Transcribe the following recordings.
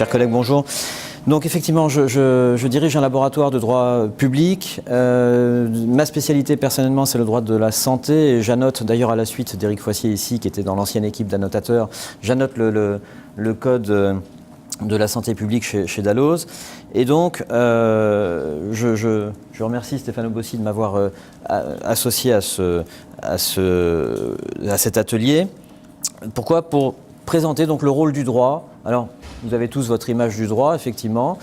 Chers collègues, bonjour. Donc effectivement, je dirige un laboratoire de droit public. Ma spécialité personnellement, c'est le droit de la santé. Et j'annote d'ailleurs à la suite d'Éric Foissier ici, qui était dans l'ancienne équipe d'annotateurs, j'annote le code de la santé publique chez Dalloz. Et donc, je remercie Stéphane Bossi de m'avoir associé à cet atelier. Pourquoi ? Pour présenter donc le rôle du droit. Alors, vous avez tous votre image du droit, effectivement,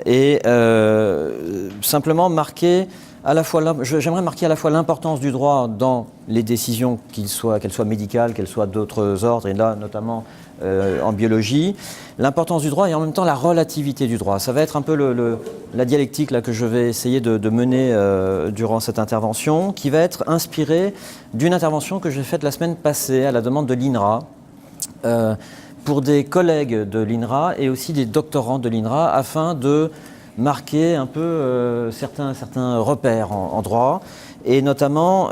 et simplement marquer à la fois, j'aimerais marquer à la fois l'importance du droit dans les décisions, qu'elles soient médicales, qu'elles soient d'autres ordres, et là notamment en biologie, l'importance du droit et en même temps la relativité du droit. Ça va être un peu la dialectique là, que je vais essayer de mener durant cette intervention, qui va être inspirée d'une intervention que j'ai faite la semaine passée à la demande de l'INRA, pour des collègues de l'INRA et aussi des doctorants de l'INRA, afin de marquer un peu certains repères en droit. Et notamment,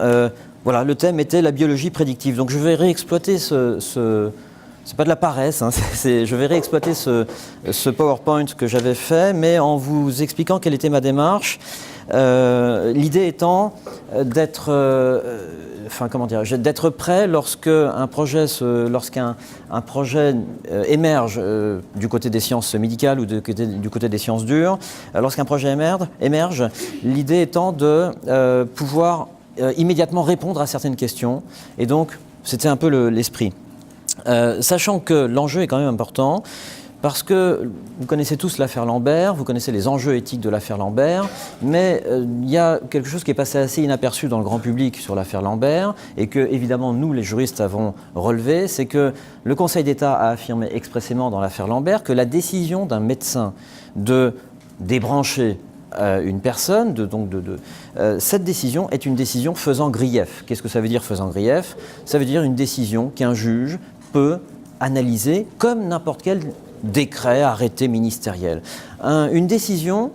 voilà, le thème était la biologie prédictive. Donc je vais réexploiter c'est pas de la paresse, hein, je vais réexploiter ce PowerPoint que j'avais fait, mais en vous expliquant quelle était ma démarche. L'idée étant d'être prêt lorsqu'un projet émerge du côté des sciences médicales ou du côté des sciences dures. Lorsqu'un projet émerge, l'idée étant de pouvoir immédiatement répondre à certaines questions. Et donc, c'était un peu l'esprit. Sachant que l'enjeu est quand même important, parce que vous connaissez tous l'affaire Lambert, vous connaissez les enjeux éthiques de l'affaire Lambert, mais il y a quelque chose qui est passé assez inaperçu dans le grand public sur l'affaire Lambert, et que, évidemment, nous, les juristes, avons relevé, c'est que le Conseil d'État a affirmé expressément dans l'affaire Lambert que la décision d'un médecin de débrancher une personne, cette décision est une décision faisant grief. Qu'est-ce que ça veut dire faisant grief ? Ça veut dire une décision qu'un juge peut analyser comme n'importe quel décret, arrêté ministériel. Une décision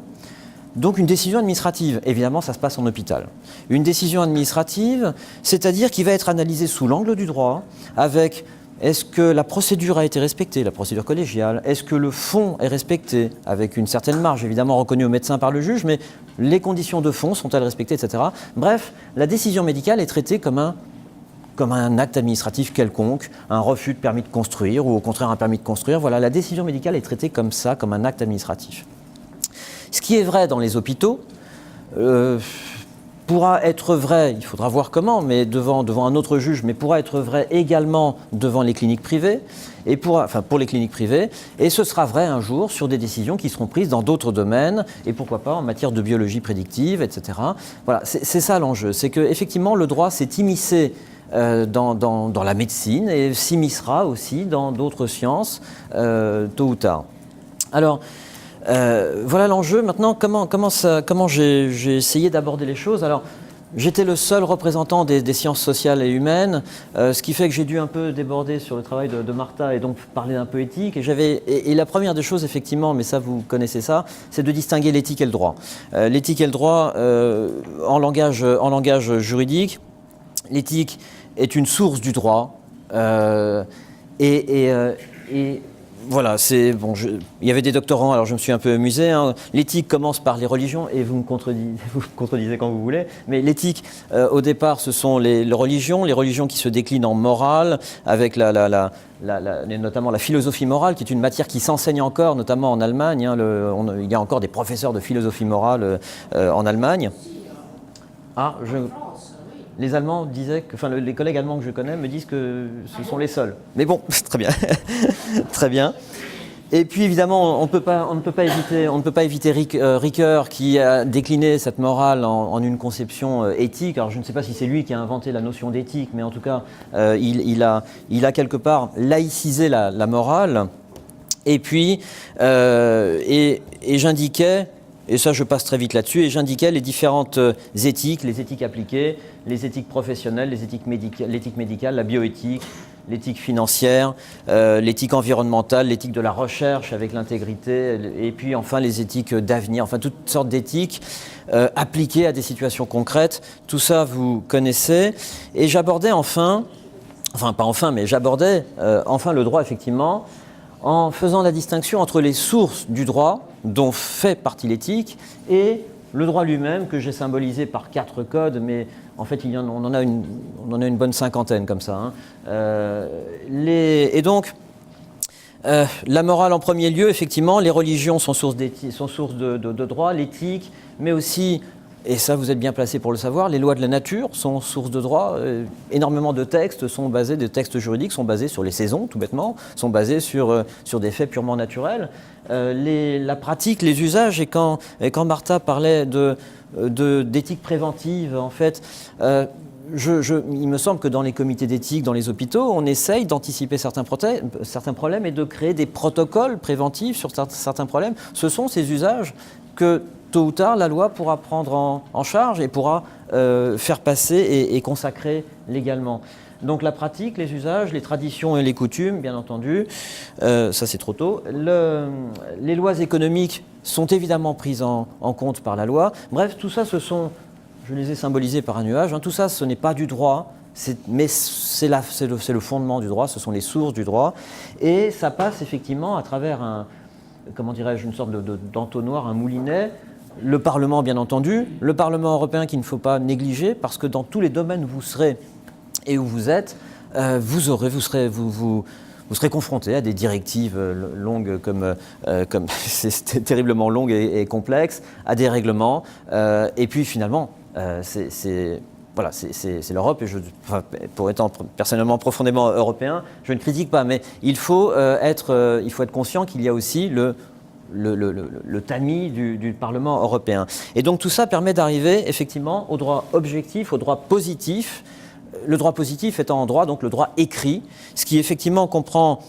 administrative, évidemment ça se passe en hôpital. Une décision administrative, c'est-à-dire qui va être analysée sous l'angle du droit, avec est-ce que la procédure a été respectée, la procédure collégiale, est-ce que le fond est respecté, avec une certaine marge évidemment reconnue au médecin par le juge, mais les conditions de fond sont-elles respectées, etc. Bref, la décision médicale est traitée comme un acte administratif quelconque, un refus de permis de construire ou au contraire un permis de construire. Voilà, la décision médicale est traitée comme ça, comme un acte administratif. Ce qui est vrai dans les hôpitaux pourra être vrai, il faudra voir comment, mais devant un autre juge, mais pourra être vrai également devant les cliniques privées, pour les cliniques privées, et ce sera vrai un jour sur des décisions qui seront prises dans d'autres domaines, et pourquoi pas en matière de biologie prédictive, etc. Voilà, c'est ça l'enjeu, c'est qu'effectivement le droit s'est immiscé dans la médecine et s'immiscera aussi dans d'autres sciences tôt ou tard. Alors, voilà l'enjeu. Maintenant, comment j'ai essayé d'aborder les choses. Alors, j'étais le seul représentant des sciences sociales et humaines, ce qui fait que j'ai dû un peu déborder sur le travail de Martha et donc parler un peu éthique. Et la première des choses, effectivement, mais ça vous connaissez ça, c'est de distinguer l'éthique et le droit. L'éthique et le droit en langage juridique. L'éthique est une source du droit et voilà, il y avait des doctorants, alors je me suis un peu amusé. Hein. L'éthique commence par les religions, et vous me contredisez quand vous voulez, mais l'éthique, au départ, ce sont les religions qui se déclinent en morale, avec notamment la philosophie morale, qui est une matière qui s'enseigne encore, notamment en Allemagne. Hein, il y a encore des professeurs de philosophie morale en Allemagne. Les Allemands disaient les collègues allemands que je connais me disent que ce sont les seuls. Mais bon, très bien. Très bien. Et puis évidemment, on ne peut pas éviter Ricoeur, qui a décliné cette morale en une conception éthique. Alors je ne sais pas si c'est lui qui a inventé la notion d'éthique, mais en tout cas, il a quelque part laïcisé la morale. Et puis, et j'indiquais, et ça je passe très vite là-dessus, et j'indiquais les différentes éthiques, les éthiques appliquées, les éthiques professionnelles, l'éthique médicale, la bioéthique, l'éthique financière, l'éthique environnementale, l'éthique de la recherche avec l'intégrité, et puis enfin les éthiques d'avenir, enfin toutes sortes d'éthiques appliquées à des situations concrètes. Tout ça vous connaissez. Et j'abordais enfin le droit effectivement, en faisant la distinction entre les sources du droit, dont fait partie l'éthique, et le droit lui-même, que j'ai symbolisé par 4 codes, mais en fait on en a une bonne cinquantaine comme ça. Et donc, la morale en premier lieu, effectivement, les religions sont source de droit, l'éthique, mais aussi, et ça vous êtes bien placé pour le savoir, les lois de la nature sont source de droit. Énormément de textes des textes juridiques sont basés sur les saisons, tout bêtement, sont basés sur des faits purement naturels. La pratique, les usages, et quand Martha parlait d'éthique préventive, en fait, il me semble que dans les comités d'éthique, dans les hôpitaux, on essaye d'anticiper certains problèmes et de créer des protocoles préventifs sur certains problèmes. Ce sont ces usages que, tôt ou tard, la loi pourra prendre en charge et pourra faire passer et consacrer légalement. Donc la pratique, les usages, les traditions et les coutumes, bien entendu, ça c'est trop tôt. Les lois économiques sont évidemment prises en compte par la loi. Bref, tout ça, je les ai symbolisés par un nuage. Tout ça, ce n'est pas du droit, mais c'est le fondement du droit, ce sont les sources du droit. Et ça passe effectivement à travers une sorte d'entonnoir, un moulinet. Le Parlement, bien entendu, le Parlement européen qu'il ne faut pas négliger, parce que dans tous les domaines où vous serez et où vous êtes, vous serez confronté à des directives longues comme c'est terriblement long et complexe, à des règlements, et puis finalement, c'est l'Europe, et pour étant personnellement profondément européen, je ne critique pas, mais il faut être conscient qu'il y a aussi le tamis du Parlement européen. Et donc tout ça permet d'arriver effectivement au droit objectif, au droit positif. Le droit positif étant en droit, donc le droit écrit, ce qui effectivement comprend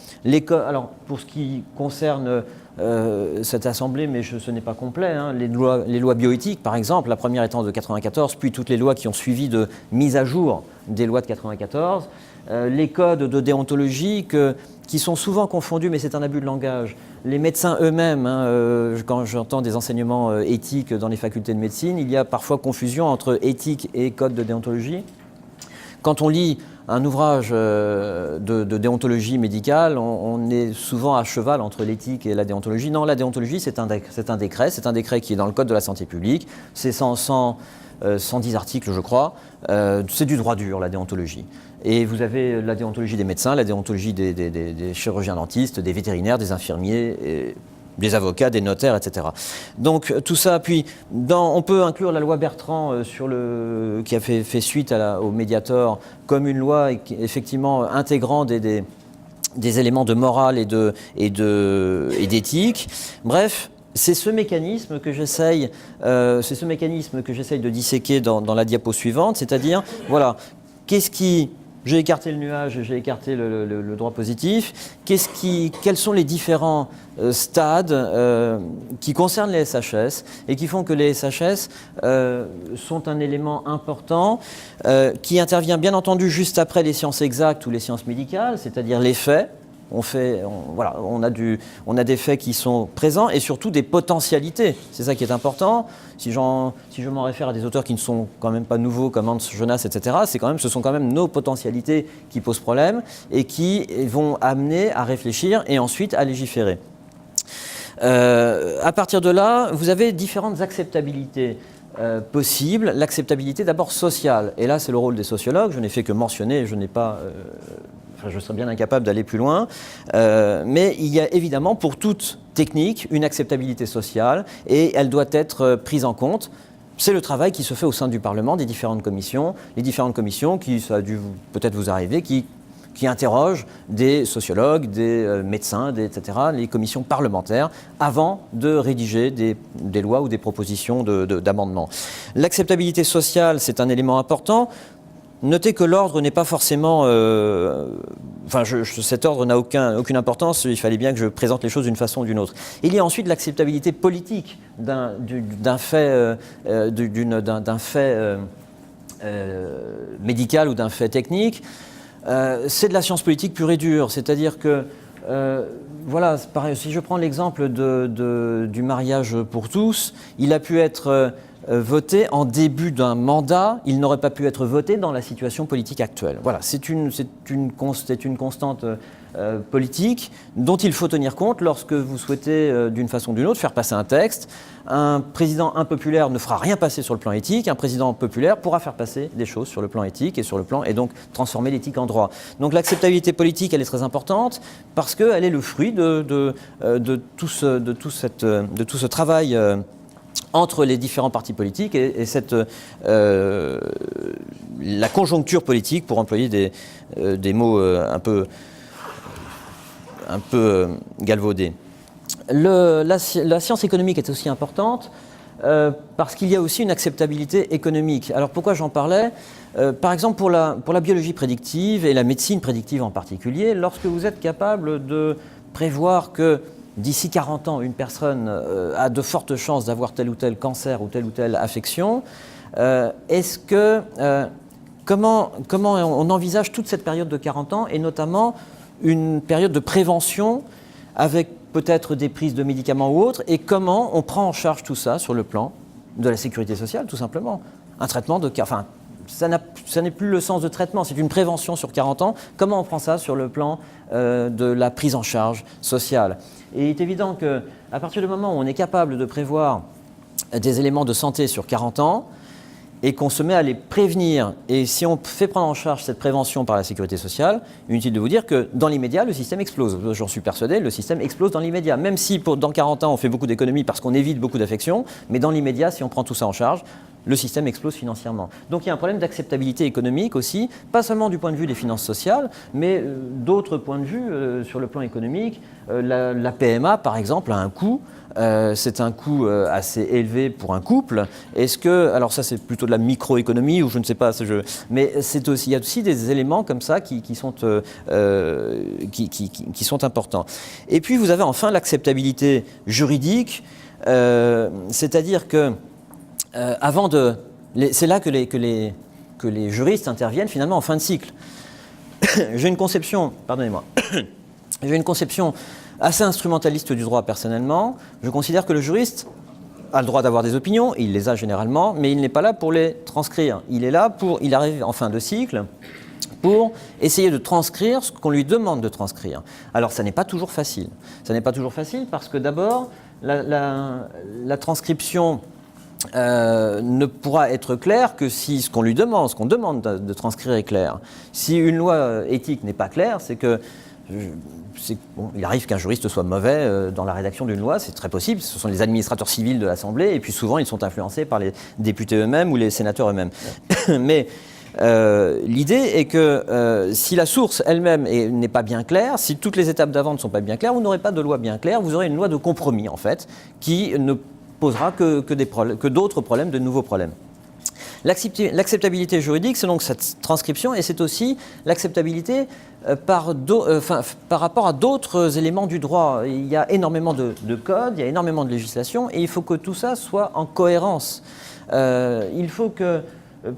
alors pour ce qui concerne cette assemblée, mais ce n'est pas complet, les lois bioéthiques par exemple, la première étant de 1994, puis toutes les lois qui ont suivi de mise à jour des lois de 1994, les codes de déontologie qui sont souvent confondus, mais c'est un abus de langage. Les médecins eux-mêmes, quand j'entends des enseignements éthiques dans les facultés de médecine, il y a parfois confusion entre éthique et code de déontologie. Quand on lit un ouvrage de déontologie médicale, on est souvent à cheval entre l'éthique et la déontologie. Non, la déontologie, c'est un décret qui est dans le Code de la santé publique. C'est 110 articles, je crois. C'est du droit dur, la déontologie. Et vous avez la déontologie des médecins, la déontologie des chirurgiens dentistes, des vétérinaires, des infirmiers, des avocats, des notaires, etc. Donc tout ça, puis on peut inclure la loi Bertrand qui a fait suite au Mediator comme une loi effectivement intégrant des éléments de morale et d'éthique. Bref, c'est ce mécanisme que j'essaye de disséquer dans la diapo suivante, c'est-à-dire, voilà, j'ai écarté le nuage, j'ai écarté le droit positif. Quels sont les différents stades qui concernent les SHS et qui font que les SHS sont un élément important qui intervient bien entendu juste après les sciences exactes ou les sciences médicales, c'est-à-dire les faits. On a des faits qui sont présents et surtout des potentialités. C'est ça qui est important. Si je m'en réfère à des auteurs qui ne sont quand même pas nouveaux comme Hans Jonas, etc., ce sont quand même nos potentialités qui posent problème et qui vont amener à réfléchir et ensuite à légiférer. À partir de là, vous avez différentes acceptabilités possibles. L'acceptabilité d'abord sociale. Et là, c'est le rôle des sociologues. Je n'ai fait que mentionner, je serais bien incapable d'aller plus loin, mais il y a évidemment pour toute technique une acceptabilité sociale et elle doit être prise en compte. C'est le travail qui se fait au sein du Parlement, des différentes commissions, les différentes commissions qui, ça a dû peut-être vous arriver, qui interrogent des sociologues, des médecins, etc., les commissions parlementaires, avant de rédiger des lois ou des propositions d'amendements. L'acceptabilité sociale, c'est un élément important. Notez que l'ordre n'est pas forcément... cet ordre n'a aucune importance, il fallait bien que je présente les choses d'une façon ou d'une autre. Il y a ensuite l'acceptabilité politique d'un fait médical ou d'un fait technique. C'est de la science politique pure et dure, c'est-à-dire que... pareil, si je prends l'exemple du mariage pour tous, il a pu être... voté en début d'un mandat, il n'aurait pas pu être voté dans la situation politique actuelle. Voilà, c'est une constante politiques dont il faut tenir compte lorsque vous souhaitez, d'une façon ou d'une autre, faire passer un texte. Un président impopulaire ne fera rien passer sur le plan éthique, un président populaire pourra faire passer des choses sur le plan éthique et donc transformer l'éthique en droit. Donc l'acceptabilité politique, elle est très importante parce qu'elle est le fruit de tout ce travail entre les différents partis politiques et la conjoncture politique, pour employer des mots un peu galvaudés. La science économique est aussi importante parce qu'il y a aussi une acceptabilité économique. Alors pourquoi j'en parlais ? Par exemple pour la biologie prédictive et la médecine prédictive en particulier, lorsque vous êtes capable de prévoir que d'ici 40 ans, une personne a de fortes chances d'avoir tel ou tel cancer ou telle affection, comment on envisage toute cette période de 40 ans et notamment une période de prévention avec peut-être des prises de médicaments ou autres, et comment on prend en charge tout ça sur le plan de la sécurité sociale, tout simplement. Un traitement ça n'est plus le sens de traitement, c'est une prévention sur 40 ans. Comment on prend ça sur le plan de la prise en charge sociale ? Et il est évident qu'à partir du moment où on est capable de prévoir des éléments de santé sur 40 ans, et qu'on se met à les prévenir, et si on fait prendre en charge cette prévention par la sécurité sociale, inutile de vous dire que dans l'immédiat, le système explose. J'en suis persuadé, le système explose dans l'immédiat. Même si dans 40 ans, on fait beaucoup d'économies parce qu'on évite beaucoup d'affections, mais dans l'immédiat, si on prend tout ça en charge, le système explose financièrement. Donc il y a un problème d'acceptabilité économique aussi, pas seulement du point de vue des finances sociales, mais d'autres points de vue sur le plan économique. La PMA, par exemple, a un coût. C'est un coût assez élevé pour un couple. Alors ça c'est plutôt de la microéconomie ou je ne sais pas, mais il y a aussi des éléments comme ça qui sont importants. Et puis vous avez enfin l'acceptabilité juridique, c'est-à-dire que c'est là que les juristes interviennent finalement en fin de cycle. J'ai une conception assez instrumentaliste du droit personnellement. Je considère que le juriste a le droit d'avoir des opinions, il les a généralement, mais il n'est pas là pour les transcrire. Il arrive en fin de cycle pour essayer de transcrire ce qu'on lui demande de transcrire. Alors ça n'est pas toujours facile. Ça n'est pas toujours facile parce que d'abord, la transcription ne pourra être claire que si ce qu'on demande de transcrire est clair. Si une loi éthique n'est pas claire, c'est que il arrive qu'un juriste soit mauvais dans la rédaction d'une loi, c'est très possible. Ce sont les administrateurs civils de l'Assemblée, et puis souvent ils sont influencés par les députés eux-mêmes ou les sénateurs eux-mêmes. Mais l'idée est que si la source elle-même n'est pas bien claire, si toutes les étapes d'avant ne sont pas bien claires, vous n'aurez pas de loi bien claire, vous aurez une loi de compromis en fait, qui ne posera que d'autres problèmes, de nouveaux problèmes. L'acceptabilité juridique, c'est donc cette transcription, et c'est aussi l'acceptabilité par rapport à d'autres éléments du droit. Il y a énormément de codes, il y a énormément de législation, et il faut que tout ça soit en cohérence. Il faut que,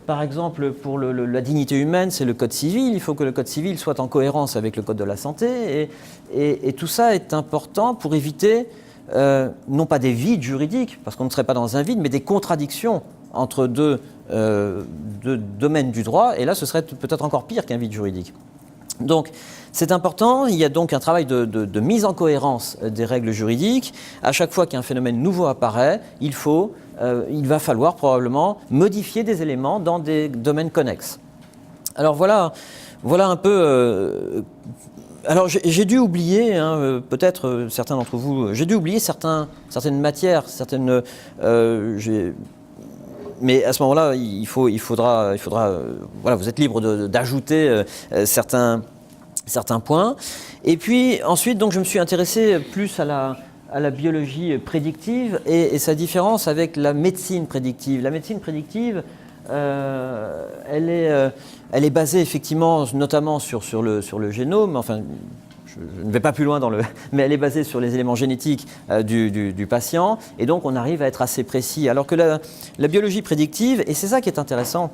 par exemple, pour la dignité humaine, c'est le code civil, il faut que le code civil soit en cohérence avec le code de la santé, et tout ça est important pour éviter, non pas des vides juridiques, parce qu'on ne serait pas dans un vide, mais des contradictions entre deux domaines du droit, et là ce serait peut-être encore pire qu'un vide juridique. Donc c'est important, il y a donc un travail de mise en cohérence des règles juridiques. À chaque fois qu'un phénomène nouveau apparaît, il va falloir probablement modifier des éléments dans des domaines connexes. Alors voilà un peu... alors j'ai dû oublier, peut-être certains d'entre vous, j'ai dû oublier certaines matières, mais à ce moment-là, il faudra voilà, vous êtes libre d'ajouter certains points. Et puis ensuite, donc, je me suis intéressé plus à la biologie prédictive et sa différence avec la médecine prédictive. La médecine prédictive, elle est basée effectivement notamment sur le génome. Enfin, je ne vais pas plus loin mais elle est basée sur les éléments génétiques du patient, et donc on arrive à être assez précis. Alors que la biologie prédictive, et c'est ça qui est intéressant,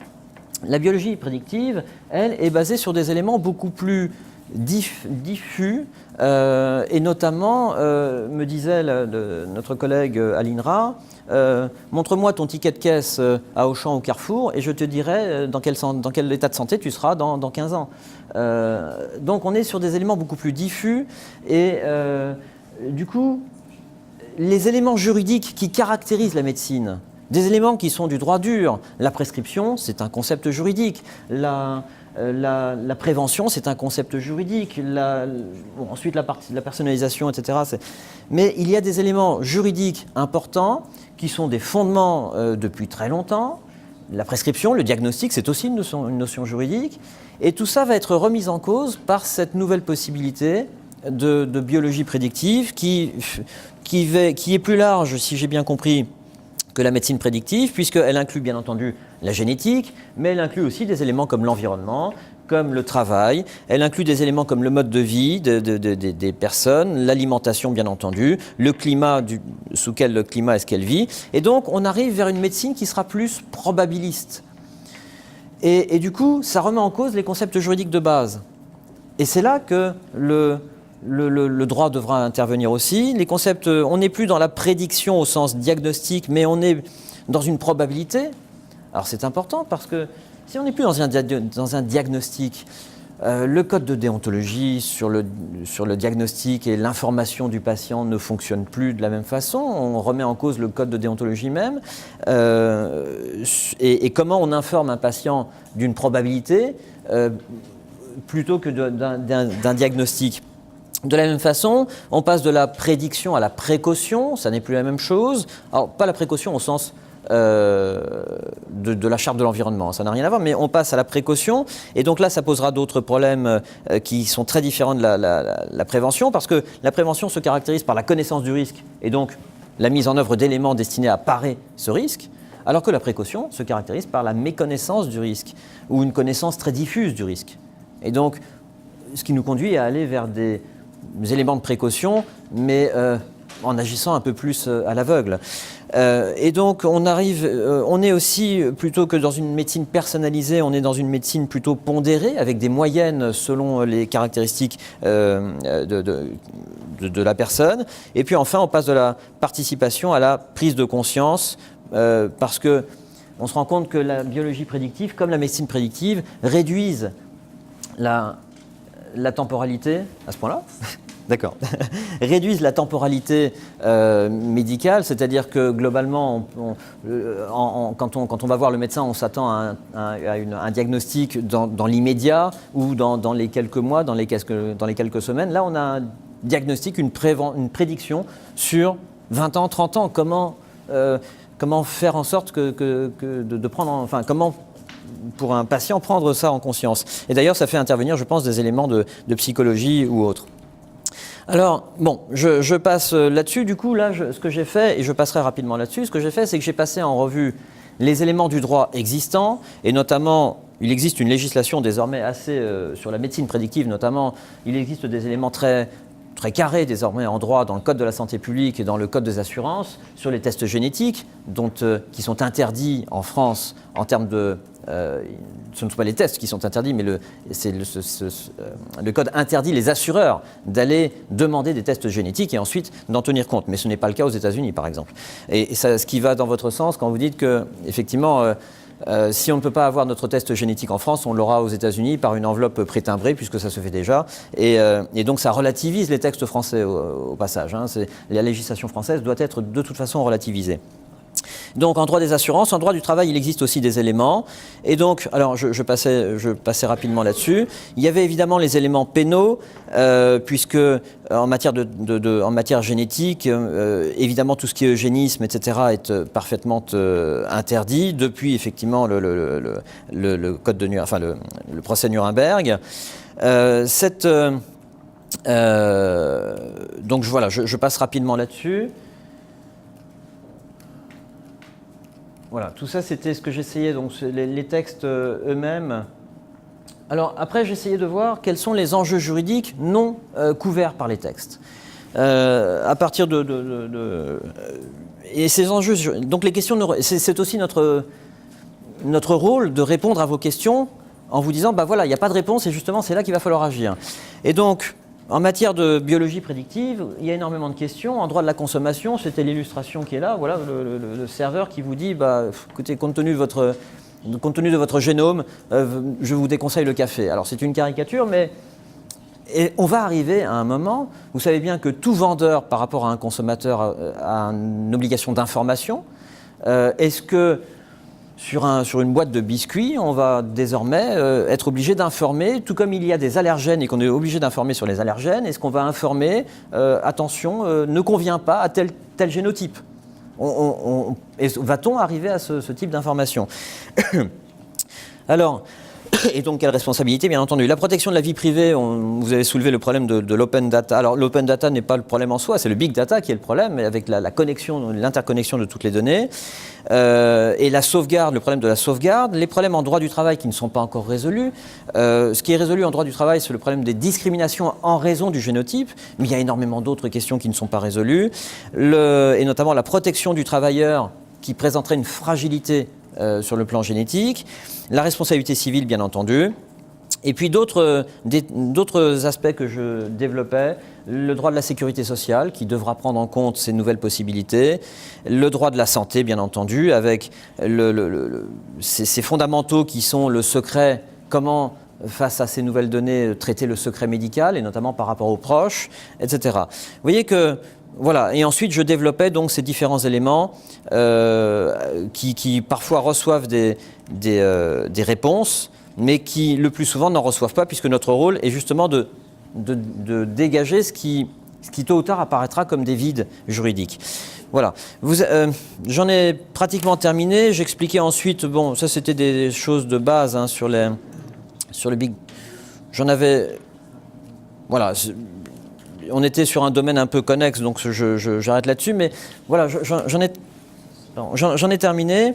la biologie prédictive, elle, est basée sur des éléments beaucoup plus diffus, et notamment, me disait notre collègue à l'INRA, montre-moi ton ticket de caisse à Auchan ou Carrefour et je te dirai dans quel état de santé tu seras dans 15 ans. Donc on est sur des éléments beaucoup plus diffus et du coup, les éléments juridiques qui caractérisent la médecine, des éléments qui sont du droit dur, la prescription, c'est un concept juridique, la prévention, c'est un concept juridique, ensuite la personnalisation, etc. Mais il y a des éléments juridiques importants qui sont des fondements depuis très longtemps. La prescription, le diagnostic, c'est aussi une notion juridique. Et tout ça va être remis en cause par cette nouvelle possibilité de biologie prédictive qui est plus large, si j'ai bien compris, que la médecine prédictive, puisqu'elle inclut bien entendu la génétique, mais elle inclut aussi des éléments comme l'environnement, comme le travail, elle inclut des éléments comme le mode de vie des personnes, l'alimentation bien entendu, le climat, sous quel climat est-ce qu'elle vit, et donc on arrive vers une médecine qui sera plus probabiliste. Et du coup, ça remet en cause les concepts juridiques de base. Et c'est là que le droit devra intervenir aussi. Les concepts, on n'est plus dans la prédiction au sens diagnostique, mais on est dans une probabilité. Alors c'est important parce que si on n'est plus dans un diagnostic, le code de déontologie sur le diagnostic et l'information du patient ne fonctionne plus de la même façon. On remet en cause le code de déontologie même. Et comment on informe un patient d'une probabilité plutôt que d'un diagnostic. De la même façon, on passe de la prédiction à la précaution, ça n'est plus la même chose. Alors, pas la précaution au sens de la charte de l'environnement, ça n'a rien à voir, mais on passe à la précaution, et donc là, ça posera d'autres problèmes qui sont très différents de la prévention, parce que la prévention se caractérise par la connaissance du risque, et donc la mise en œuvre d'éléments destinés à parer ce risque, alors que la précaution se caractérise par la méconnaissance du risque, ou une connaissance très diffuse du risque. Et donc, ce qui nous conduit à aller vers des éléments de précaution, mais en agissant un peu plus à l'aveugle. Et donc on est aussi, plutôt que dans une médecine personnalisée, on est dans une médecine plutôt pondérée, avec des moyennes selon les caractéristiques de la personne. Et puis enfin, on passe de la participation à la prise de conscience, parce qu'on se rend compte que la biologie prédictive, comme la médecine prédictive, réduisent la temporalité, à ce point-là, d'accord, réduisent la temporalité médicale, c'est-à-dire que globalement, quand on va voir le médecin, on s'attend à un diagnostic dans l'immédiat ou dans les quelques mois, dans les quelques semaines. Là, on a un diagnostic, une prédiction sur 20 ans, 30 ans. Comment faire en sorte de prendre, enfin, comment pour un patient prendre ça en conscience. Et d'ailleurs, ça fait intervenir, je pense, des éléments de psychologie ou autres. Alors, bon, je passe là-dessus. Du coup, là, ce que j'ai fait, et je passerai rapidement là-dessus, ce que j'ai fait, c'est que j'ai passé en revue les éléments du droit existants, et notamment, il existe une législation désormais assez, sur la médecine prédictive notamment, il existe des éléments très carrés désormais en droit dans le Code de la santé publique et dans le Code des assurances, sur les tests génétiques, qui sont interdits en France en termes de... ce ne sont pas les tests qui sont interdits, mais le Code interdit les assureurs d'aller demander des tests génétiques et ensuite d'en tenir compte. Mais ce n'est pas le cas aux États-Unis, par exemple. Et ça, ce qui va dans votre sens quand vous dites que, effectivement, si on ne peut pas avoir notre test génétique en France, on l'aura aux États-Unis par une enveloppe prétimbrée, puisque ça se fait déjà. Et donc ça relativise les textes français au passage. Hein. La législation française doit être de toute façon relativisée. Donc en droit des assurances, en droit du travail, il existe aussi des éléments. Et donc, alors je passais rapidement là-dessus. Il y avait évidemment les éléments pénaux, puisque en matière génétique, évidemment tout ce qui est eugénisme, etc., est parfaitement interdit depuis effectivement le code de enfin le procès Nuremberg. Donc voilà, je passe rapidement là-dessus. Voilà, tout ça c'était ce que j'essayais, donc les textes eux-mêmes. Alors après j'essayais de voir quels sont les enjeux juridiques non couverts par les textes. À partir et ces enjeux, donc les questions, c'est aussi notre rôle de répondre à vos questions en vous disant, bah voilà, il n'y a pas de réponse et justement c'est là qu'il va falloir agir. Et donc, en matière de biologie prédictive, il y a énormément de questions. En droit de la consommation, c'était l'illustration qui est là, voilà, le serveur qui vous dit, bah, écoutez, compte tenu de votre génome, je vous déconseille le café. Alors c'est une caricature, mais et on va arriver à un moment, vous savez bien que tout vendeur par rapport à un consommateur a une obligation d'information. Est-ce que sur une boîte de biscuits, on va désormais être obligé d'informer, tout comme il y a des allergènes et qu'on est obligé d'informer sur les allergènes, est-ce qu'on va informer, attention, ne convient pas à tel génotype? Va-t-on arriver à ce type d'information? Alors, et donc quelle responsabilité, bien entendu. La protection de la vie privée, vous avez soulevé le problème de l'open data. Alors l'open data n'est pas le problème en soi, c'est le big data qui est le problème, avec la connexion, l'interconnexion de toutes les données. Et la sauvegarde, le problème de la sauvegarde, les problèmes en droit du travail qui ne sont pas encore résolus. Ce qui est résolu en droit du travail, c'est le problème des discriminations en raison du génotype, mais il y a énormément d'autres questions qui ne sont pas résolues, et notamment la protection du travailleur qui présenterait une fragilité sur le plan génétique, la responsabilité civile bien entendu, et puis d'autres aspects que je développais, le droit de la sécurité sociale qui devra prendre en compte ces nouvelles possibilités, le droit de la santé bien entendu, avec ces fondamentaux qui sont le secret, comment face à ces nouvelles données traiter le secret médical, et notamment par rapport aux proches, etc. Vous voyez que voilà, et ensuite je développais donc ces différents éléments qui parfois reçoivent des réponses, mais qui le plus souvent n'en reçoivent pas, puisque notre rôle est justement de dégager ce qui tôt ou tard apparaîtra comme des vides juridiques. Voilà, j'en ai pratiquement terminé. J'expliquais ensuite, bon, ça c'était des choses de base hein, sur le big. J'en avais, voilà. On était sur un domaine un peu connexe, donc j'arrête là-dessus. Mais voilà, j'en ai terminé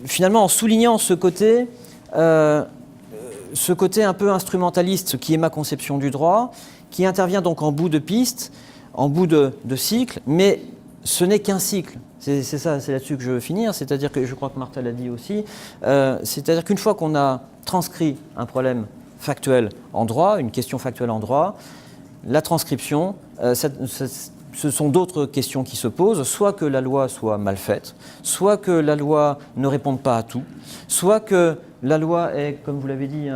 finalement en soulignant ce côté un peu instrumentaliste qui est ma conception du droit, qui intervient donc en bout de piste, en bout de cycle, mais ce n'est qu'un cycle. C'est ça, c'est là-dessus que je veux finir. C'est-à-dire que je crois que Martha l'a dit aussi. C'est-à-dire qu'une fois qu'on a transcrit un problème factuel en droit, une question factuelle en droit, la transcription, ce sont d'autres questions qui se posent, soit que la loi soit mal faite, soit que la loi ne réponde pas à tout, soit que la loi ait, comme vous l'avez dit,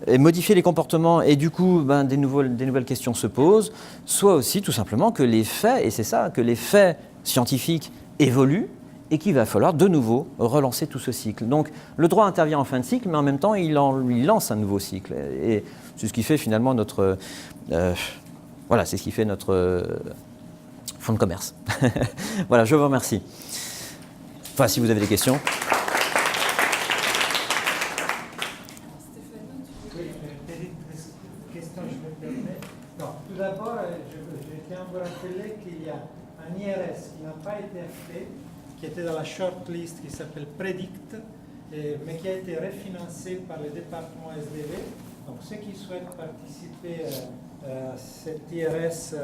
ait modifié les comportements et du coup des nouvelles questions se posent, soit aussi tout simplement que les faits, et c'est ça, que les faits scientifiques évoluent, et qu'il va falloir de nouveau relancer tout ce cycle. Donc le droit intervient en fin de cycle, mais en même temps il lance un nouveau cycle. Et c'est ce qui fait finalement notre c'est ce qui fait notre fonds de commerce. Voilà, je vous remercie. Enfin, si vous avez des questions. Tout d'abord, je tiens à vous rappeler qu'il y a un IRS qui n'a pas été fait, qui était dans la shortlist qui s'appelle Predict, mais qui a été refinancé par le département SDV. Donc ceux qui souhaitent participer à cet IRS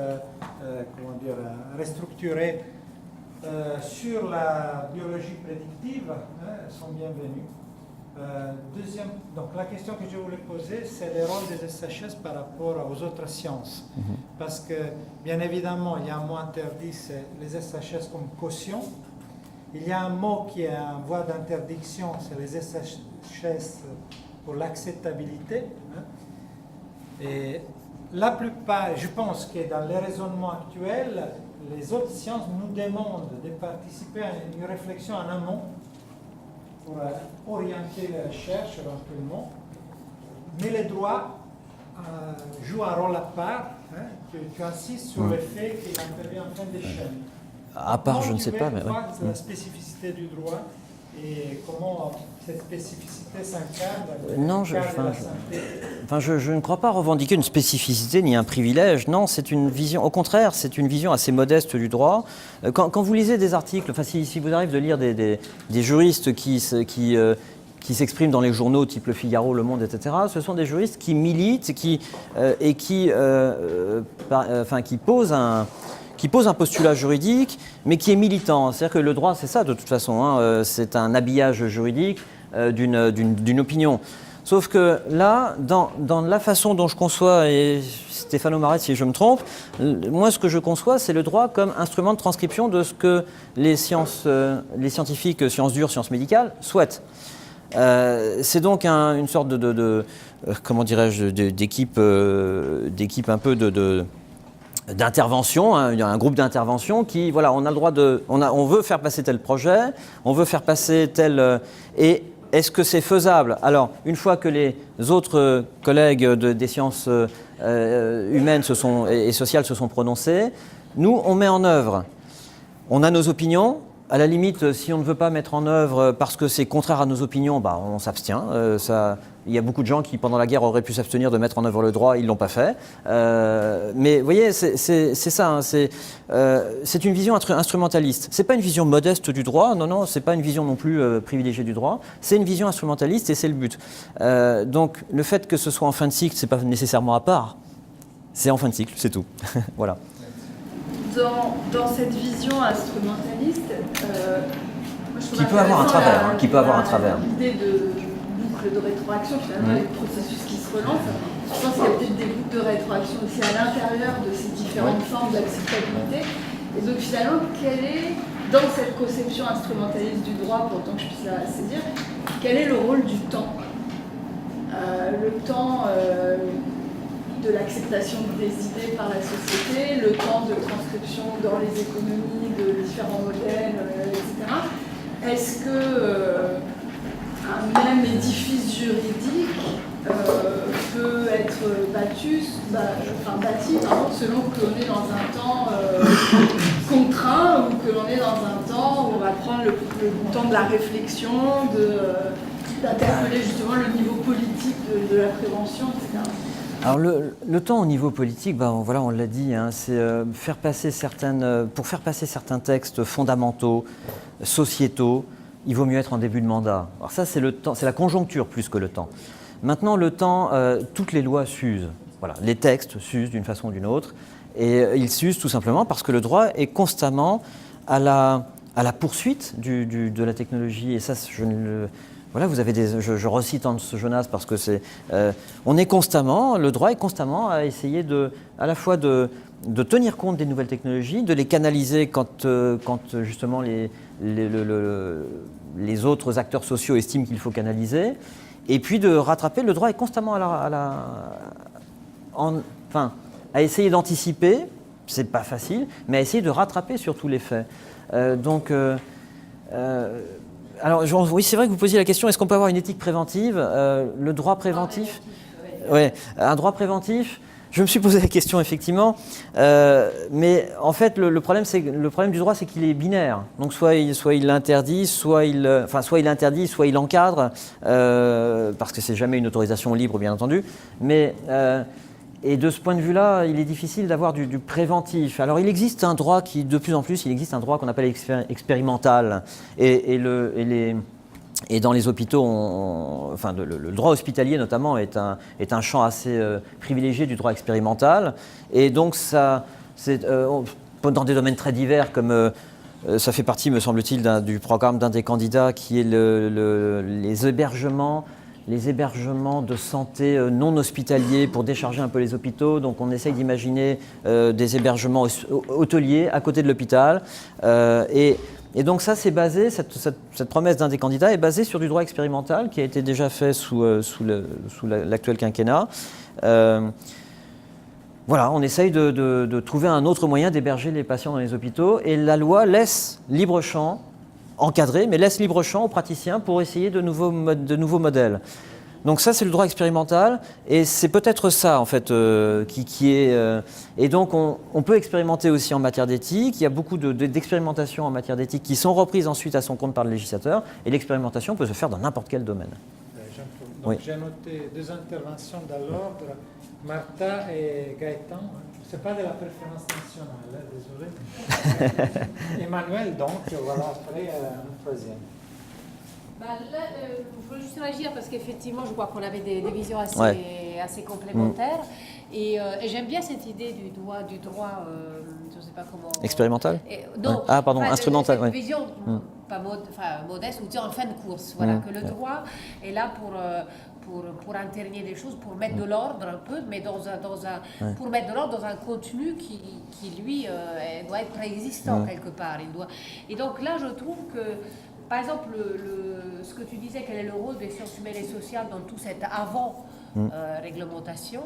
restructuré sur la biologie prédictive sont bienvenus. Donc la question que je voulais poser, c'est le rôle des SHS par rapport aux autres sciences. Parce que, bien évidemment, il y a un mot interdit, c'est les SHS comme caution. Il y a un mot qui est en voie d'interdiction, c'est les SHS pour l'acceptabilité. Et la plupart, je pense que dans les raisonnements actuels, les autres sciences nous demandent de participer à une réflexion en amont pour orienter la recherche éventuellement. Mais les droits jouent un rôle à part. Tu insistes sur le fait qu'il intervient en fin de chaîne. À part, je ne sais pas, mais la spécificité du droit et comment cette spécificité s'incarne dans le cadre de la santé. Je ne crois pas revendiquer une spécificité ni un privilège. Non, c'est une vision, au contraire, c'est une vision assez modeste du droit. Quand vous lisez des articles, enfin, si vous arrive de lire des juristes qui s'expriment dans les journaux type Le Figaro, Le Monde, etc., ce sont des juristes qui militent qui posent un postulat juridique, mais qui est militant. C'est-à-dire que le droit, c'est ça de toute façon, hein, c'est un habillage juridique. d'une opinion. Sauf que là, dans la façon dont je conçois, et Stéphano m'arrête si je me trompe, moi ce que je conçois, c'est le droit comme instrument de transcription de ce que les scientifiques, sciences dures, sciences médicales, souhaitent. C'est donc une sorte comment dirais-je, d'équipe un peu d'intervention, hein, un groupe d'intervention qui, voilà, on a le droit on veut faire passer tel projet, on veut faire passer tel, et est-ce que c'est faisable? Alors, une fois que les autres collègues des sciences humaines et sociales se sont prononcés, nous, on met en œuvre. On a nos opinions. À la limite, si on ne veut pas mettre en œuvre parce que c'est contraire à nos opinions, bah, on s'abstient. Il y a beaucoup de gens qui, pendant la guerre, auraient pu s'abstenir de mettre en œuvre le droit, ils ne l'ont pas fait. Mais vous voyez, c'est ça, hein, c'est une vision instrumentaliste. Ce n'est pas une vision modeste du droit, non, ce n'est pas une vision non plus privilégiée du droit, c'est une vision instrumentaliste et c'est le but. Donc le fait que ce soit en fin de cycle, ce n'est pas nécessairement à part, c'est en fin de cycle, c'est tout. Voilà. Dans cette vision instrumentaliste, moi je trouve qui peut avoir un travers, hein, qui peut avoir un travers. L'idée de boucle de rétroaction, finalement, les processus qui se relancent, je pense qu'il y a peut-être des boucles de rétroaction aussi à l'intérieur de ces différentes formes d'acceptabilité. Et donc finalement, quel est, dans cette conception instrumentaliste du droit, pour autant que je puisse la saisir, quel est le rôle du temps? Le temps de l'acceptation des idées par la société, le temps de transcription dans les économies de différents modèles, etc. Est-ce que un même édifice juridique peut être bâti selon que l'on est dans un temps contraint ou que l'on est dans un temps où on va prendre le temps de la réflexion, d'interpeller justement le niveau politique de la prévention, etc. Alors le temps au niveau politique, voilà, on l'a dit, hein, c'est pour faire passer certains textes fondamentaux, sociétaux, il vaut mieux être en début de mandat. Alors ça, c'est le temps, c'est la conjoncture plus que le temps. Maintenant, le temps, toutes les lois s'usent. Voilà, les textes s'usent d'une façon ou d'une autre, et ils s'usent tout simplement parce que le droit est constamment à la poursuite de la technologie. Et ça, voilà, vous avez je recite Hans Jonas parce que le droit est constamment à essayer à la fois de tenir compte des nouvelles technologies, de les canaliser quand justement les autres acteurs sociaux estiment qu'il faut canaliser, et puis de rattraper. Le droit est constamment à essayer d'anticiper, c'est pas facile, mais à essayer de rattraper sur tous les faits. Alors, oui, c'est vrai que vous posiez la question, est-ce qu'on peut avoir une éthique préventive? Le droit préventif, ouais, un droit préventif, je me suis posé la question effectivement, mais en fait le problème du droit, c'est qu'il est binaire. Donc soit il interdit, soit il encadre, parce que c'est jamais une autorisation libre bien entendu, mais et de ce point de vue-là, il est difficile d'avoir du préventif. Alors il existe un droit de plus en plus, il existe un droit qu'on appelle expérimental. Et dans les hôpitaux, le droit hospitalier notamment est un champ assez privilégié du droit expérimental. Et donc ça, dans des domaines très divers comme ça fait partie, me semble-t-il, du programme d'un des candidats qui est les hébergements de santé non hospitaliers pour décharger un peu les hôpitaux. Donc on essaye d'imaginer des hébergements hôteliers à côté de l'hôpital. Et donc ça, c'est basé, cette promesse d'un des candidats est basée sur du droit expérimental qui a été déjà fait sous l'actuel quinquennat. Voilà, on essaye de trouver un autre moyen d'héberger les patients dans les hôpitaux, et la loi laisse libre champ, encadré, mais laisse libre champ aux praticiens pour essayer de nouveaux modèles. Donc ça, c'est le droit expérimental, et c'est peut-être ça, en fait, qui est... et donc, on peut expérimenter aussi en matière d'éthique. Il y a beaucoup d'expérimentations en matière d'éthique qui sont reprises ensuite à son compte par le législateur, et l'expérimentation peut se faire dans n'importe quel domaine. Donc, oui. J'ai noté deux interventions dans l'ordre, Martha et Gaëtan. Ce n'est pas de la préférence nationale, désolé. Emmanuel, donc, voilà, après, un troisième. Là, je veux juste réagir parce qu'effectivement, je crois qu'on avait des visions assez complémentaires. Et j'aime bien cette idée du droit je ne sais pas comment... Expérimental? Non, ah, pardon, enfin, instrumental. Cette Ouais. vision, pas modeste, ou dire en fin de course, voilà, que le droit est là pour intervenir des choses, pour mettre de l'ordre un peu, mais pour mettre de l'ordre dans un contenu qui lui, doit être préexistant quelque part. Et donc là, je trouve que, par exemple, ce que tu disais, quel est le rôle des sciences humaines et sociales dans tout cet avant-réglementation,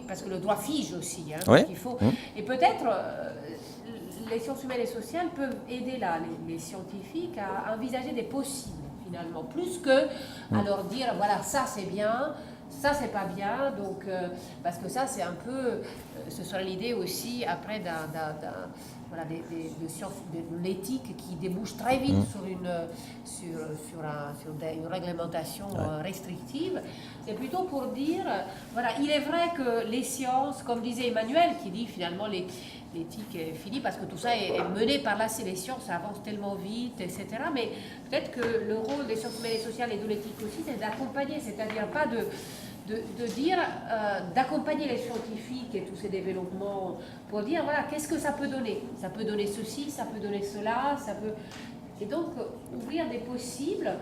parce que le droit fige aussi, donc il faut... Et peut-être... les sciences humaines et sociales peuvent aider là, les scientifiques à envisager des possibles, finalement, plus que à leur dire, voilà, ça c'est bien, ça c'est pas bien, donc, parce que ça c'est un peu, ce sera l'idée aussi après de l'éthique qui débouche très vite sur une réglementation restrictive. C'est plutôt pour dire, voilà, il est vrai que les sciences, comme disait Emmanuel, qui dit finalement l'éthique est finie parce que tout ça est mené par là, c'est les sciences, ça avance tellement vite, etc. Mais peut-être que le rôle des sciences humaines et sociales et de l'éthique aussi, c'est d'accompagner, c'est-à-dire pas de dire, d'accompagner les scientifiques et tous ces développements pour dire, voilà, qu'est-ce que ça peut donner? Ça peut donner ceci, ça peut donner cela, ça peut... Et donc, ouvrir des possibles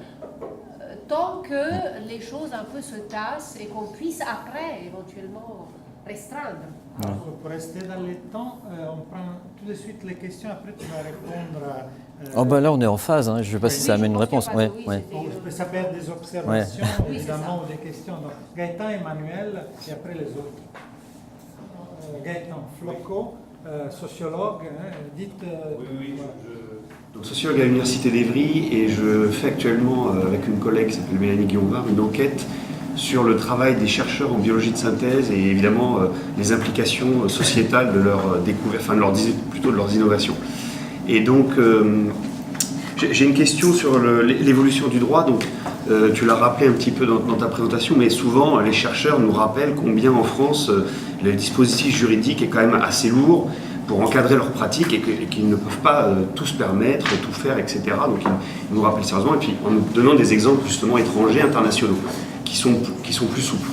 tant que les choses un peu se tassent et qu'on puisse après, éventuellement, restreindre. Alors, pour rester dans les temps, on prend tout de suite les questions, après tu vas répondre. Là, on est en phase, je ne sais pas si ça amène une réponse. Ça peut être des observations, évidemment, ou des questions. Donc, Gaëtan, Emmanuel, et après les autres. Gaëtan, Floco, sociologue, dites... Donc, sociologue à l'Université d'Evry, et je fais actuellement, avec une collègue qui s'appelle Mélanie Guillaume, une enquête sur le travail des chercheurs en biologie de synthèse et évidemment les implications sociétales de leurs découvertes, plutôt de leurs innovations. Et donc, j'ai une question sur l'évolution du droit. Donc, tu l'as rappelé un petit peu dans ta présentation, mais souvent les chercheurs nous rappellent combien en France le dispositif juridique est quand même assez lourd pour encadrer leurs pratiques et qu'ils ne peuvent pas tout se permettre, tout faire, etc. Donc, ils nous rappellent sérieusement, et puis en nous donnant des exemples justement étrangers, internationaux, qui sont plus souples.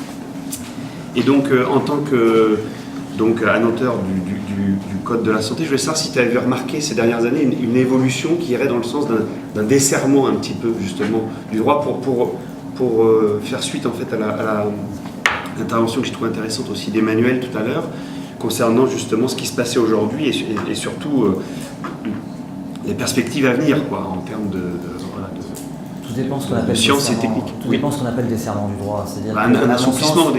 Et donc, en tant qu'annoteur du Code de la santé, je voulais savoir si tu avais remarqué ces dernières années une évolution qui irait dans le sens d'un desserrement un petit peu, justement, du droit pour faire suite, en fait, à l'intervention que j'ai trouvée intéressante aussi d'Emmanuel tout à l'heure, concernant justement ce qui se passait aujourd'hui et surtout les perspectives à venir, en termes de Tout dépend ce qu'on appelle sciences et techniques. Tout dépend ce qu'on appelle desserrement du droit. C'est-à-dire un assouplissement,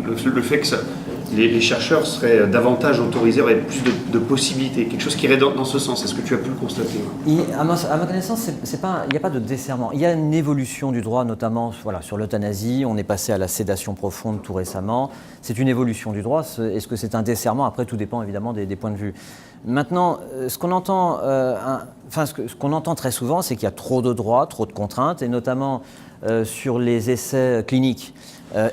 le fait que les chercheurs seraient davantage autorisés, auraient plus de possibilités, quelque chose qui irait dans ce sens. Est-ce que tu as pu le constater? À ma connaissance, il n'y a pas de desserrement. Il y a une évolution du droit, notamment sur l'euthanasie. On est passé à la sédation profonde tout récemment. C'est une évolution du droit. Est-ce que c'est un desserrement? Après, tout dépend évidemment des points de vue. Maintenant, ce qu'on entend, ce qu'on entend très souvent, c'est qu'il y a trop de droits, trop de contraintes, et notamment sur les essais cliniques.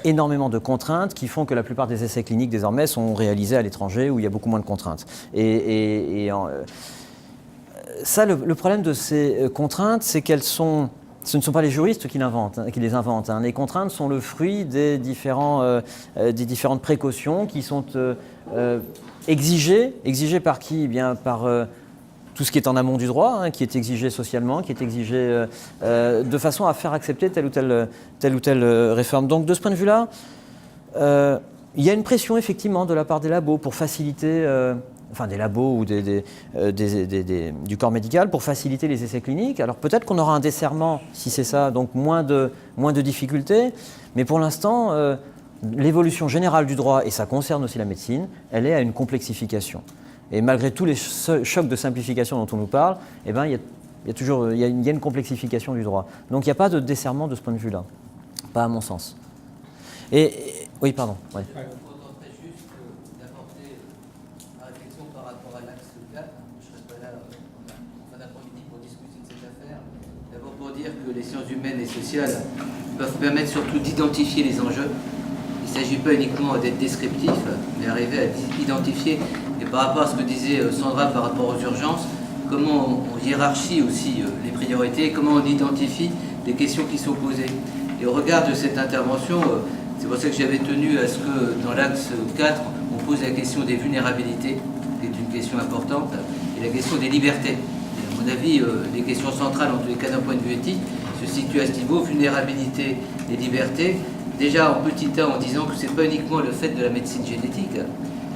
Énormément de contraintes qui font que la plupart des essais cliniques désormais sont réalisés à l'étranger où il y a beaucoup moins de contraintes. Ça, le problème de ces contraintes, c'est ce ne sont pas les juristes qui les inventent. Les contraintes sont le fruit des différentes précautions qui sont exigées par qui? Eh bien, par tout ce qui est en amont du droit, qui est exigé socialement, qui est exigé de façon à faire accepter telle ou telle réforme. Donc de ce point de vue-là, il y a une pression effectivement de la part des labos pour faciliter, des labos ou du corps médical pour faciliter les essais cliniques. Alors peut-être qu'on aura un desserrement si c'est ça, donc moins de difficultés, mais pour l'instant, l'évolution générale du droit, et ça concerne aussi la médecine, elle est à une complexification. Et malgré tous les chocs de simplification dont on nous parle, il y a une complexification du droit. Donc il n'y a pas de desserrement de ce point de vue-là, pas à mon sens. Oui, pardon. Ouais. Je tenterai juste d'apporter ma réflexion par rapport à l'axe 4. Je ne serai pas là en fin d'après-midi pour discuter de cette affaire. D'abord pour dire que les sciences humaines et sociales peuvent permettre surtout d'identifier les enjeux. Il ne s'agit pas uniquement d'être descriptif, mais arriver à identifier. Et par rapport à ce que disait Sandra par rapport aux urgences, comment on hiérarchie aussi les priorités, comment on identifie les questions qui sont posées. Et au regard de cette intervention, c'est pour ça que j'avais tenu à ce que dans l'axe 4, on pose la question des vulnérabilités. une question importante, est la question des libertés. Et à mon avis, les questions centrales, en tous les cas d'un point de vue éthique, se situent à ce niveau, vulnérabilité des libertés. Déjà en petit A, en disant que ce n'est pas uniquement le fait de la médecine génétique,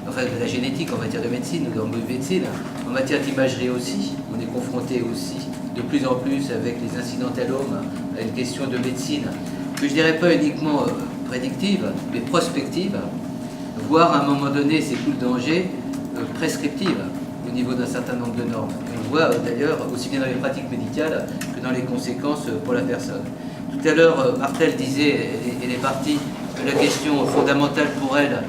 enfin de la génétique en matière de médecine ou de médecine, en matière d'imagerie aussi, on est confronté aussi de plus en plus avec les incidentalomes à une question de médecine que je dirais pas uniquement prédictive, mais prospective, voire à un moment donné, c'est tout le danger, prescriptive au niveau d'un certain nombre de normes. Et on voit d'ailleurs aussi bien dans les pratiques médicales que dans les conséquences pour la personne. Tout à l'heure, Martel disait, elle est partie, que la question fondamentale pour elle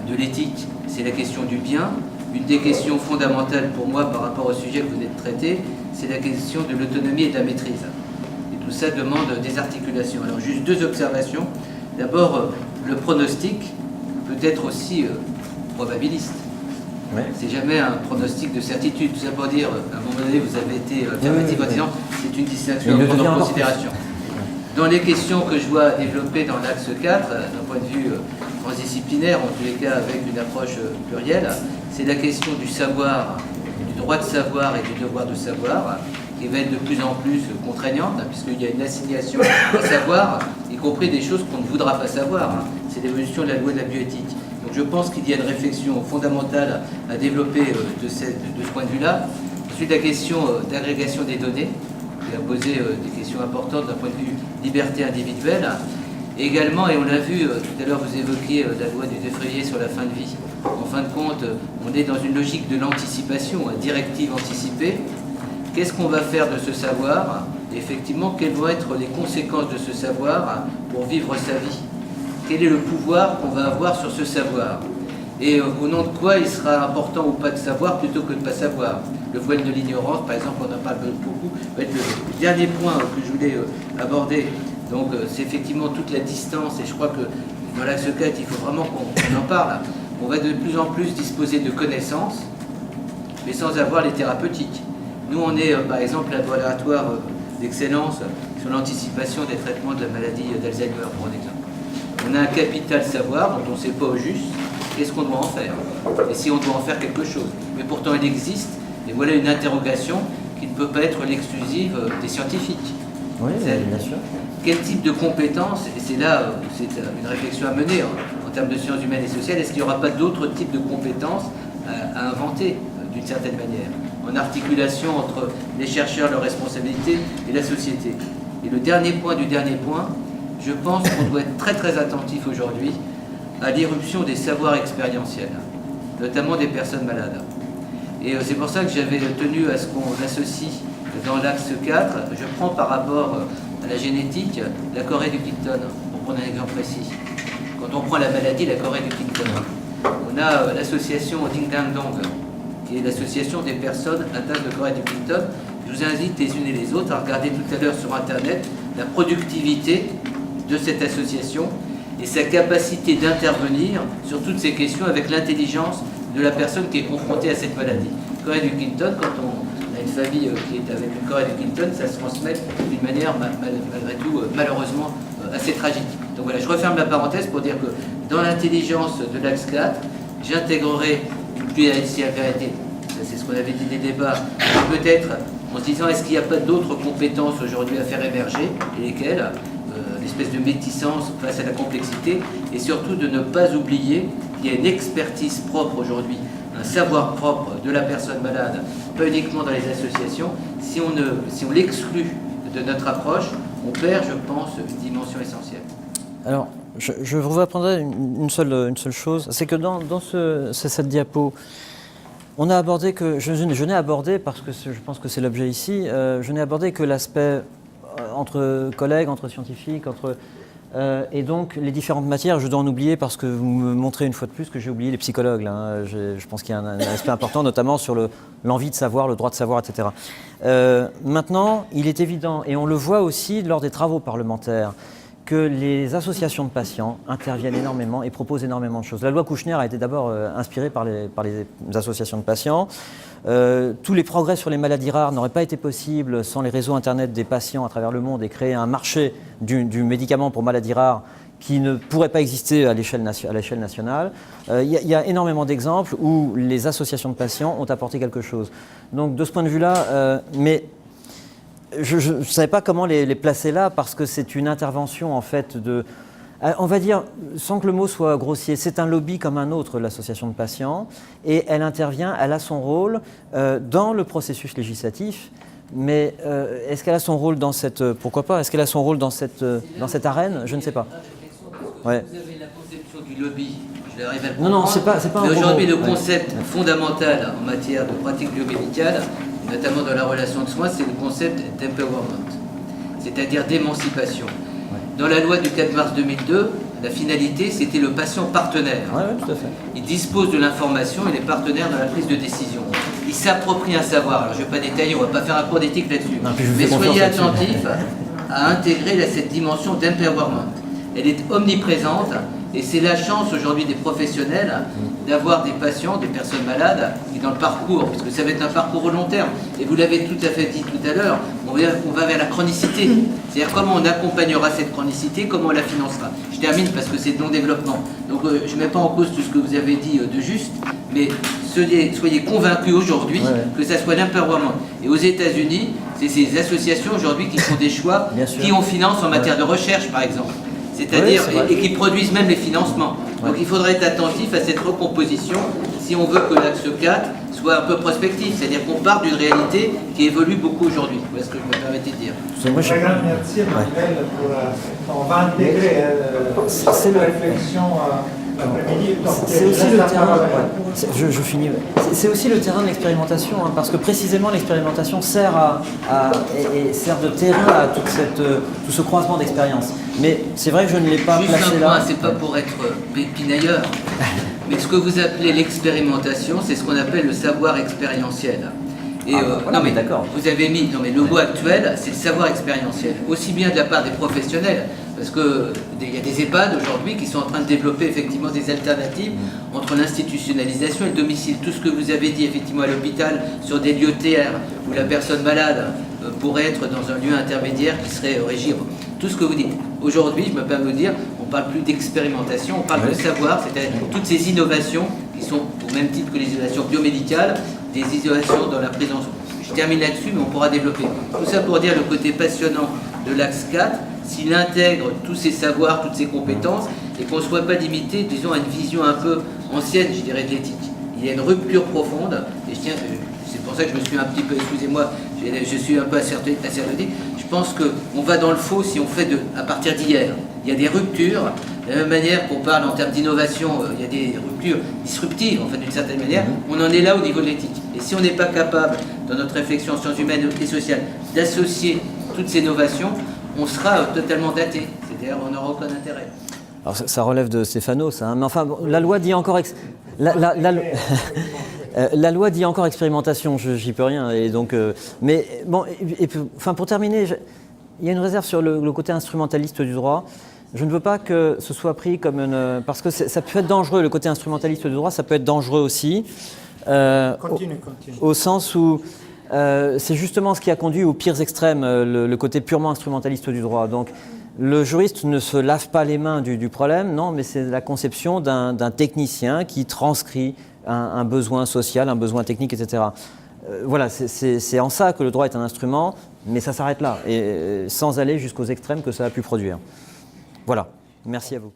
de l'éthique, c'est la question du bien. Une des questions fondamentales pour moi par rapport au sujet que vous venez de traiter, c'est la question de l'autonomie et de la maîtrise. Et tout ça demande des articulations. Alors juste deux observations. D'abord, le pronostic peut être aussi probabiliste. Ouais. C'est jamais un pronostic de certitude. Tout ça pour dire, à un moment donné, vous avez été affirmatif en disant c'est une distinction à prendre en considération. Dans les questions que je vois développer dans l'axe 4, d'un point de vue transdisciplinaire, en tous les cas avec une approche plurielle, c'est la question du savoir, du droit de savoir et du devoir de savoir, qui va être de plus en plus contraignante, puisqu'il y a une assignation à savoir, y compris des choses qu'on ne voudra pas savoir. C'est l'évolution de la loi de la bioéthique. Donc je pense qu'il y a une réflexion fondamentale à développer de ce point de vue-là. Ensuite, la question d'agrégation des données, qui a posé des questions importantes d'un point de vue liberté individuelle. Et également, et on l'a vu, tout à l'heure vous évoquiez la loi du 2 février sur la fin de vie. En fin de compte, on est dans une logique de l'anticipation, directive anticipée. Qu'est-ce qu'on va faire de ce savoir? Effectivement, quelles vont être les conséquences de ce savoir pour vivre sa vie? Quel est le pouvoir qu'on va avoir sur ce savoir? Et au nom de quoi il sera important ou pas de savoir plutôt que de ne pas savoir? Le voile de l'ignorance, par exemple, on en parle beaucoup, va être le dernier point que je voulais aborder. Donc c'est effectivement toute la distance, et je crois que dans l'axe 4, il faut vraiment qu'on en parle. On va de plus en plus disposer de connaissances, mais sans avoir les thérapeutiques. Nous, on est, par exemple, laboratoire d'excellence sur l'anticipation des traitements de la maladie d'Alzheimer, pour exemple. On a un capital savoir dont on ne sait pas au juste qu'est-ce qu'on doit en faire, et si on doit en faire quelque chose. Mais pourtant, il existe, et voilà une interrogation qui ne peut pas être l'exclusive des scientifiques. Oui, bien sûr. Quel type de compétences, et c'est là, c'est une réflexion à mener en termes de sciences humaines et sociales, est-ce qu'il n'y aura pas d'autres types de compétences à inventer d'une certaine manière, en articulation entre les chercheurs, leurs responsabilités et la société? Et le dernier point du dernier point, je pense qu'on doit être très très attentif aujourd'hui à l'irruption des savoirs expérientiels, notamment des personnes malades. Et c'est pour ça que j'avais tenu à ce qu'on associe dans l'axe 4, je prends par rapport à la génétique la Corée du Clinton, pour prendre un exemple précis. Quand on prend la maladie, la Corée du Clinton, on a l'association Ding Dang Dong, qui est l'association des personnes atteintes de Corée du Clinton. Je vous invite les unes et les autres à regarder tout à l'heure sur Internet la productivité de cette association et sa capacité d'intervenir sur toutes ces questions avec l'intelligence de la personne qui est confrontée à cette maladie. Corée du Clinton, quand on a une famille qui est avec une Corée du Clinton, ça se transmet d'une manière malgré tout malheureusement assez tragique. Donc voilà, je referme la parenthèse pour dire que dans l'intelligence de l'axe 4, j'intégrerai une pluralité, c'est ce qu'on avait dit des débats, peut-être en se disant est-ce qu'il n'y a pas d'autres compétences aujourd'hui à faire émerger, et lesquelles l'espèce de métissance face à la complexité, et surtout de ne pas oublier qu'il y a une expertise propre aujourd'hui, un savoir propre de la personne malade, pas uniquement dans les associations. Si on l'exclut de notre approche, on perd, je pense, une dimension essentielle. Alors, je vous apprendrai une seule chose, c'est que dans cette diapo, on a abordé que, je n'ai abordé, parce que je pense que c'est l'objet ici, je n'ai abordé que l'aspect entre collègues, entre scientifiques, et donc les différentes matières, je dois en oublier parce que vous me montrez une fois de plus que j'ai oublié les psychologues. Là, je pense qu'il y a un aspect important, notamment sur l'envie de savoir, le droit de savoir, etc. Maintenant, il est évident, et on le voit aussi lors des travaux parlementaires, que les associations de patients interviennent énormément et proposent énormément de choses. La loi Kouchner a été d'abord inspirée par les associations de patients. Tous les progrès sur les maladies rares n'auraient pas été possibles sans les réseaux Internet des patients à travers le monde et créer un marché du médicament pour maladies rares qui ne pourrait pas exister à l'échelle nationale. Il y a énormément d'exemples où les associations de patients ont apporté quelque chose. Donc de ce point de vue-là, mais je ne savais pas comment les placer là, parce que c'est une intervention en fait de... On va dire, sans que le mot soit grossier, c'est un lobby comme un autre, l'association de patients, et elle intervient, elle a son rôle dans le processus législatif. Mais est-ce qu'elle a son rôle dans cette... Pourquoi pas? Est-ce qu'elle a son rôle dans cette arène? Je ne sais pas. Ouais. Vous avez la conception du lobby, je l'arrive à le Non, comprendre. c'est pas un Mais aujourd'hui, gros le mot. concept fondamental en matière de pratique biomédicale, notamment dans la relation de soins, c'est le concept d'empowerment, c'est-à-dire d'émancipation. Dans la loi du 4 mars 2002, la finalité, c'était le patient partenaire. Oui, tout à fait. Il dispose de l'information, il est partenaire dans la prise de décision. Il s'approprie un savoir. Alors, je ne vais pas détailler, on ne va pas faire un cours d'éthique là-dessus. Mais soyez attentifs à intégrer cette dimension d'empowerment. Elle est omniprésente et c'est la chance aujourd'hui des professionnels d'avoir des patients, des personnes malades qui dans le parcours, puisque ça va être un parcours au long terme, et vous l'avez tout à fait dit tout à l'heure, on va vers la chronicité. C'est-à-dire comment on accompagnera cette chronicité, comment on la financera. Je termine parce que c'est de non-développement. Donc je ne mets pas en cause tout ce que vous avez dit de juste, mais soyez convaincus aujourd'hui que ça soit l'empowerment. Et aux États-Unis, c'est ces associations aujourd'hui qui font des choix, qui on finance en matière de recherche par exemple. C'est-à-dire, et qui produisent même les financements. Donc il faudrait être attentif à cette recomposition si on veut que l'axe 4 soit un peu prospectif, c'est-à-dire qu'on part d'une réalité qui évolue beaucoup aujourd'hui. Voilà ce que je me permettais de dire. Très grand merci Emmanuel pour... On va intégrer cette réflexion l'après-midi. C'est aussi le terrain, je finis. C'est aussi le terrain de l'expérimentation, hein, parce que précisément l'expérimentation sert et sert de terrain à tout ce croisement d'expériences. Mais c'est vrai que je ne l'ai pas placé Juste un là. point, c'est pas pour être pinailleur, mais ce que vous appelez l'expérimentation, c'est ce qu'on appelle le savoir expérientiel. Et voilà, non mais d'accord. vous avez mis, non mais le mot actuel, c'est le savoir expérientiel, aussi bien de la part des professionnels, parce que il y a des EHPAD aujourd'hui qui sont en train de développer effectivement des alternatives entre l'institutionnalisation et le domicile. Tout ce que vous avez dit effectivement à l'hôpital sur des lieux TR où la personne malade pourrait être dans un lieu intermédiaire qui serait régir. Tout ce que vous dites. Aujourd'hui, je me permets de vous dire, on ne parle plus d'expérimentation, on parle de savoir, c'est-à-dire toutes ces innovations qui sont au même titre que les innovations biomédicales, des innovations dans la prise en soin. Je termine là-dessus, mais on pourra développer. Tout ça pour dire le côté passionnant de l'axe 4, s'il intègre tous ces savoirs, toutes ces compétences, et qu'on ne soit pas limité, disons, à une vision un peu ancienne, je dirais, de l'éthique. Il y a une rupture profonde, et je tiens, c'est pour ça que je me suis un petit peu, excusez-moi, je suis un peu assertif. Je pense qu'on va dans le faux si on fait à partir d'hier. Il y a des ruptures, de la même manière qu'on parle en termes d'innovation, il y a des ruptures disruptives, en fait, d'une certaine manière, on en est là au niveau de l'éthique. Et si on n'est pas capable, dans notre réflexion en sciences humaines et sociales, d'associer toutes ces innovations, on sera totalement daté. C'est-à-dire on n'aura aucun intérêt. Alors ça relève de Stéphano, ça. Hein, mais enfin, la loi dit encore... La loi dit encore expérimentation, j'y peux rien. Et donc, mais bon, enfin, pour terminer, il y a une réserve sur le côté instrumentaliste du droit. Je ne veux pas que ce soit pris comme une... Parce que ça peut être dangereux, le côté instrumentaliste du droit, ça peut être dangereux aussi. Continue. Au sens où c'est justement ce qui a conduit aux pires extrêmes, le côté purement instrumentaliste du droit. Donc, le juriste ne se lave pas les mains du problème, non, mais c'est la conception d'un technicien qui transcrit un besoin social, un besoin technique, etc. Voilà, c'est en ça que le droit est un instrument, mais ça s'arrête là, et sans aller jusqu'aux extrêmes que ça a pu produire. Voilà, merci à vous.